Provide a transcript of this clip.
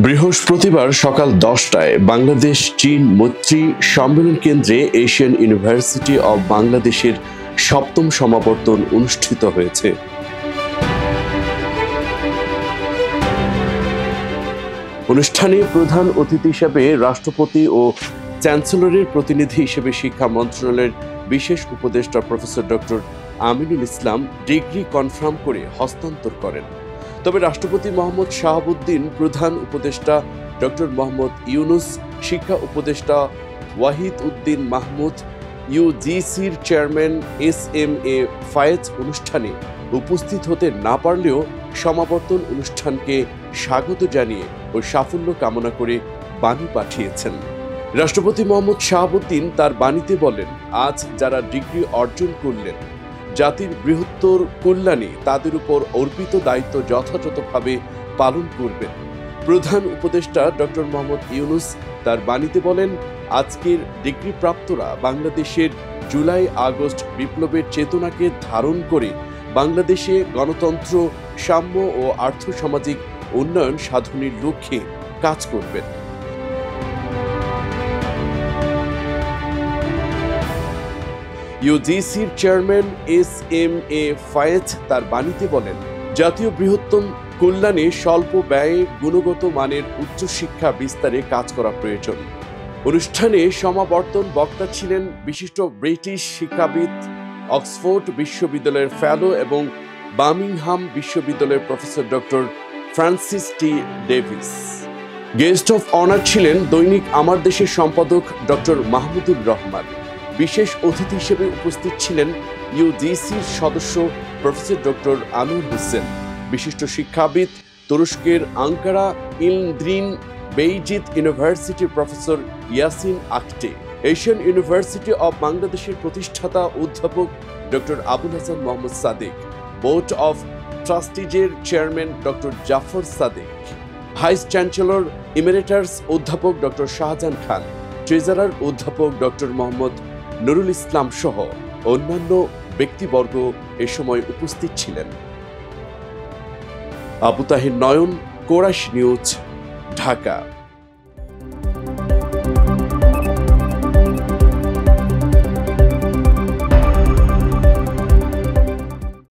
বৃহস্পতিবার সকাল 10টায় বাংলাদেশ চীন মৈত্রী সম্মেলন কেন্দ্রে এশিয়ান ইউনিভার্সিটি অব বাংলাদেশের সপ্তম সমাবর্তন অনুষ্ঠিত হয়েছে। অনুষ্ঠানে প্রধান অতিথি হিসেবে রাষ্ট্রপতি ও চ্যান্সেলরের প্রতিনিধি হিসেবে শিক্ষা মন্ত্রণালয়ের বিশেষ উপদেষ্টা professor doctor Aminul Islam degree confirm করে হস্তান্তর করেন। তবে রাষ্ট্রপতি মোহাম্মদ শাহাবুদ্দিন, প্রধান উপদেষ্টা ডক্টর মোহাম্মদ ইউনুস, শিক্ষা উপদেষ্টা ওয়াহিদ উদ্দিন মাহমুদ, ইউজিসির চেয়ারম্যান এস.এম.এ. ফায়েজ অনুষ্ঠানে উপস্থিত হতে না পারলেও সমাবর্তন অনুষ্ঠানকে স্বাগত জানিয়ে ও সাফল্য কামনা করে বাণী পাঠিয়েছেন। রাষ্ট্রপতি মোহাম্মদ শাহাবুদ্দিন তার বাণীতে বলেন, আজ যারা ডিগ্রি অর্জন করলেন, জাতির বৃহত্তর কল্যাণে তাদের উপর অর্পিত দায়িত্ব যথাযথভাবে পালন করবেন। প্রধান উপদেষ্টা ডক্টর মোহাম্মদ ইউনুস তার বাণীতে বলেন, আজকের ডিগ্রিপ্রাপ্তরা বাংলাদেশের জুলাই আগস্ট বিপ্লবের চেতনাকে ধারণ করে বাংলাদেশে গণতন্ত্র, সাম্য ও আর্থসামাজিক উন্নয়ন সাধনের লক্ষ্যে কাজ করবেন। ইউজিসির চেয়ারম্যান এস.এম.এ. ফায়েজ তার বাণীতে বলেন, জাতীয় বৃহত্তম কল্যাণে স্বল্প ব্যয়ে গুণগত মানের উচ্চশিক্ষা বিস্তারে কাজ করা প্রয়োজন। অনুষ্ঠানে সমাবর্তন বক্তা ছিলেন বিশিষ্ট ব্রিটিশ শিক্ষাবিদ, অক্সফোর্ড বিশ্ববিদ্যালয়ের ফেলো এবং বার্মিংহাম বিশ্ববিদ্যালয়ের professor doctor Francis T Davis. Guest of honour ছিলেন দৈনিক আমার দেশের সম্পাদক ডক্টর মাহমুদুর রহমান। বিশেষ অতিথি হিসেবে উপস্থিত ছিলেন ইউজিসির সদস্য প্রফেসর ডক্টর আনোয়ার হোসেন, বিশিষ্ট শিক্ষাবিদ, তুরস্কের আঙ্কারা ইলদিরিন বেইজিদ ইউনিভার্সিটির professor Yasin Aktay, Asian university of বাংলাদেশের প্রতিষ্ঠাতা অধ্যাপক doctor Abul Hasan Mohammad Sadek, board of ট্রাস্টিজের chairman doctor Jafar Sadek, vice chancellor emeritus অধ্যাপক ডক্টর শাহজাহান খান, ট্রেজারার অধ্যাপক ডক্টর মোহাম্মদ নুরুল ইসলাম সহ অন্যান্য ব্যক্তিবর্গ এ সময় উপস্থিত ছিলেন। Abu Tahir Nayan, Chorus News, Dhaka.